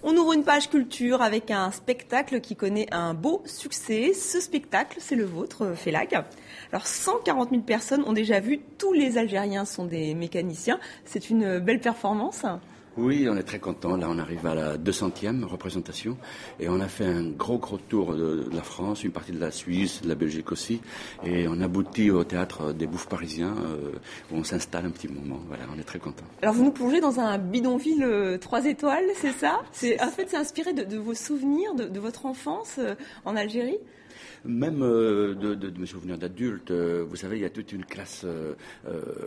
On ouvre une page culture avec un spectacle qui connaît un beau succès. Ce spectacle, c'est le vôtre, Félac. Alors 140 000 personnes ont déjà vu. Tous les Algériens sont des mécaniciens. C'est une belle performance. Oui, on est très content. Là, on arrive à la 200e représentation et on a fait un gros tour de la France, une partie de la Suisse, de la Belgique aussi, et on aboutit au théâtre des Bouffes Parisiens où on s'installe un petit moment. Voilà, on est très content. Alors vous nous plongez dans un bidonville 3 étoiles, c'est ça ? C'est inspiré de vos souvenirs, de votre enfance en Algérie ? Même de mes souvenirs d'adulte, vous savez, il y a toute une classe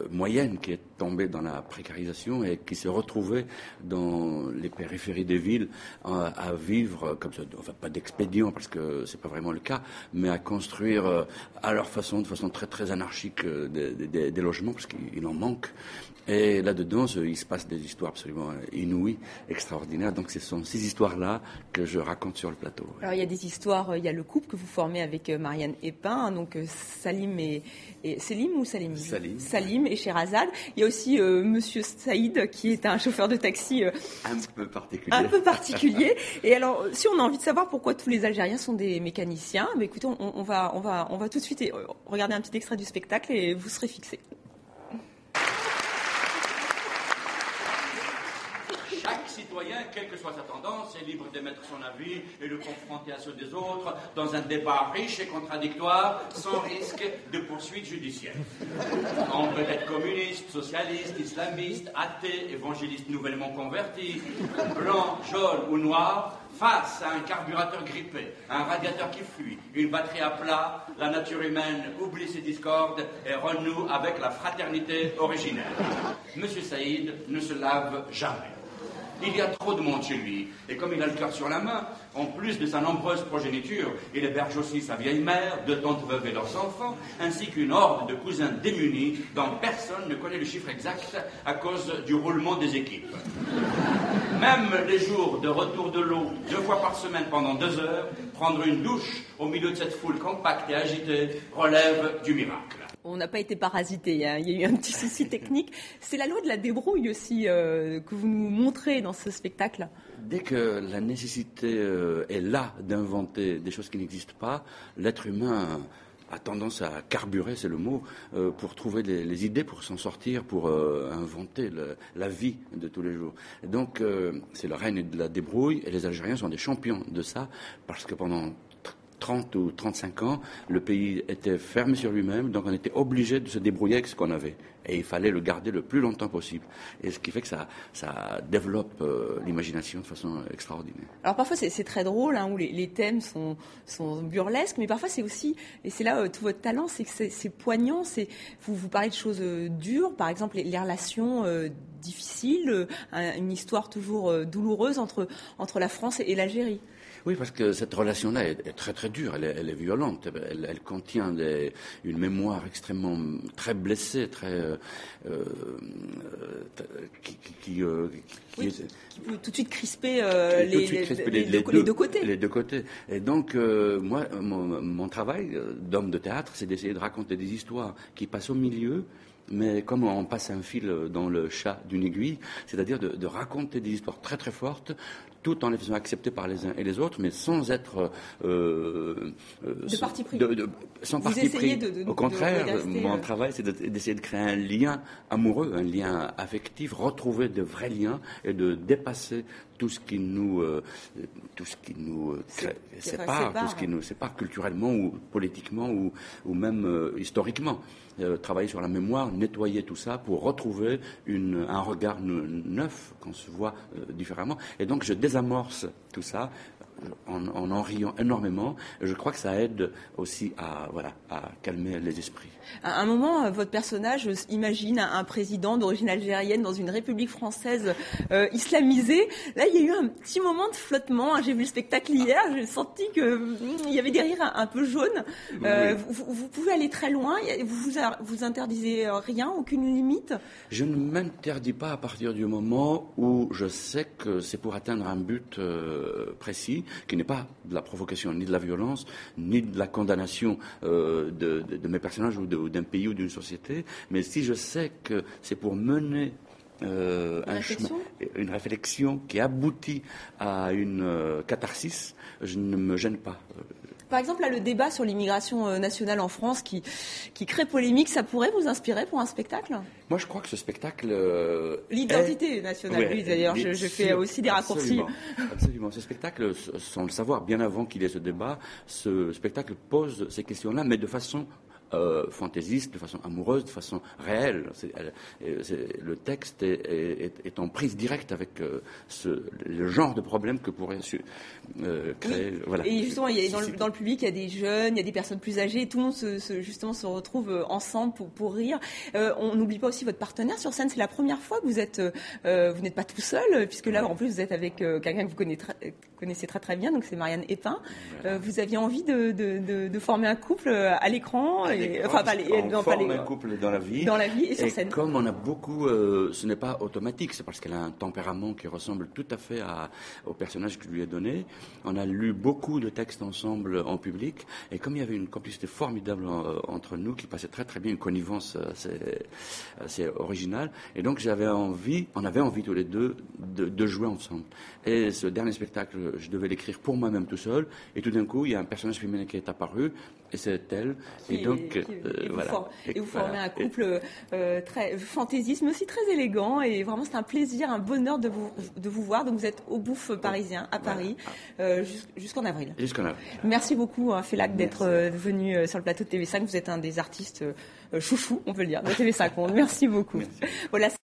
moyenne qui est tombée dans la précarisation et qui se retrouvait dans les périphéries des villes à vivre comme ça, enfin pas d'expédient parce que c'est pas vraiment le cas, mais à construire à leur façon, de façon très très anarchique, des logements parce qu'il en manque. Et là-dedans, il se passe des histoires absolument inouïes, extraordinaires. Donc ce sont ces histoires-là que je raconte sur le plateau. Alors il y a des histoires, il y a le couple que vous formez avec Marianne Epin, donc Salim et Selim ou Salim Salim et Sherazade. Il y a aussi Monsieur Saïd qui est un chauffeur de taxi un peu particulier. Et alors, si on a envie de savoir pourquoi tous les Algériens sont des mécaniciens, bah écoutez, on va tout de suite regarder un petit extrait du spectacle et vous serez fixés. Chaque citoyen, quelle que soit sa tendance, est libre d'émettre son avis et de confronter à ceux des autres dans un débat riche et contradictoire, sans risque de poursuite judiciaire. On peut être communiste, socialiste, islamiste, athée, évangéliste nouvellement converti, blanc, jaune ou noir, face à un carburateur grippé, un radiateur qui fuit, une batterie à plat, la nature humaine oublie ses discordes et renoue avec la fraternité originelle. Monsieur Saïd ne se lave jamais. Il y a trop de monde chez lui, et comme il a le cœur sur la main, en plus de sa nombreuse progéniture, il héberge aussi sa vieille mère, 2 tantes veuves et leurs enfants, ainsi qu'une horde de cousins démunis dont personne ne connaît le chiffre exact à cause du roulement des équipes. Même les jours de retour de l'eau, 2 fois par semaine pendant 2 heures, prendre une douche au milieu de cette foule compacte et agitée relève du miracle. On n'a pas été parasité, hein. Il y a eu un petit souci technique. C'est la loi de la débrouille aussi que vous nous montrez dans ce spectacle. Dès que la nécessité est là d'inventer des choses qui n'existent pas, l'être humain a tendance à carburer, c'est le mot, pour trouver les idées, pour s'en sortir, pour inventer la vie de tous les jours. Et donc, c'est le règne de la débrouille, et les Algériens sont des champions de ça, parce que pendant 30 ou 35 ans, le pays était fermé sur lui-même, donc on était obligé de se débrouiller avec ce qu'on avait. Et il fallait le garder le plus longtemps possible. Et ce qui fait que ça développe l'imagination de façon extraordinaire. Alors parfois c'est très drôle, hein, où les thèmes sont burlesques, mais parfois c'est aussi, et c'est là tout votre talent, c'est que c'est poignant, vous parlez de choses dures, par exemple les relations difficiles, une histoire toujours douloureuse entre la France et l'Algérie. Oui, parce que cette relation-là est très très dure, elle est violente, elle contient une mémoire extrêmement très blessée, très qui peut tout de suite crisper les deux côtés. Les deux côtés. Et donc moi, mon travail d'homme de théâtre, c'est d'essayer de raconter des histoires qui passent au milieu. Mais comme on passe un fil dans le chat d'une aiguille, c'est-à-dire de raconter des histoires très très fortes, tout en les faisant accepter par les uns et les autres, mais sans être de parti pris. Sans parti pris. Au contraire, mon travail, c'est d'essayer de créer un lien amoureux, un lien affectif, retrouver de vrais liens et de dépasser tout ce qui nous sépare, tout ce qui nous sépare culturellement ou politiquement ou même historiquement. Travailler sur la mémoire, nettoyer tout ça pour retrouver un regard neuf, qu'on se voit différemment. Et donc je désamorce tout ça en riant énormément. Je crois que ça aide aussi à calmer les esprits. À un moment, votre personnage imagine un président d'origine algérienne dans une république française islamisée. Là, il y a eu un petit moment de flottement. J'ai vu le spectacle hier, j'ai senti qu'il y avait des rires un peu jaunes. Oui. Vous pouvez aller très loin. Vous interdisez rien, aucune limite? Je ne m'interdis pas à partir du moment où je sais que c'est pour atteindre un but précis, qui n'est pas de la provocation, ni de la violence, ni de la condamnation de mes personnages ou d'un pays ou d'une société. Mais si je sais que c'est pour mener une réflexion qui aboutit à une catharsis, je ne me gêne pas. Par exemple, là, le débat sur l'immigration nationale en France qui crée polémique, ça pourrait vous inspirer pour un spectacle ? Moi, je crois que ce spectacle... L'identité nationale, oui, d'ailleurs, je fais aussi des raccourcis. Absolument. Ce spectacle, sans le savoir, bien avant qu'il y ait ce débat, ce spectacle pose ces questions-là, mais de façon... fantaisiste, de façon amoureuse, de façon réelle. Le texte est en prise directe avec le genre de problème que pourrait créer. Oui. Voilà. Et justement, dans le public, il y a des jeunes, il y a des personnes plus âgées, tout le monde se retrouve ensemble pour rire. On n'oublie pas aussi votre partenaire sur scène. C'est la première fois que vous n'êtes pas tout seul, puisque là, en plus, vous êtes avec quelqu'un que vous connaissez très très bien, donc c'est Marianne Epin. Vous aviez envie de former un couple à l'écran. On forme un couple dans la vie et sur scène. Comme on a beaucoup, ce n'est pas automatique, c'est parce qu'elle a un tempérament qui ressemble tout à fait au personnage que je lui ai donné. On a lu beaucoup de textes ensemble en public, et comme il y avait une complicité formidable entre nous, qui passait très très bien, une connivence assez originale, et donc on avait envie tous les deux de jouer ensemble. Et ce dernier spectacle, je devais l'écrire pour moi-même tout seul, et tout d'un coup, il y a un personnage féminin qui est apparu, et c'est elle. Vous formez un couple très fantaisiste, mais aussi très élégant. Et vraiment, c'est un plaisir, un bonheur de vous voir. Donc, vous êtes au Bouffe parisien, à Paris, jusqu'en avril. Merci beaucoup, Félac, d'être venu sur le plateau de TV5. Vous êtes un des artistes chouchous, on peut le dire, de TV5 Monde. Merci beaucoup. Merci. Voilà.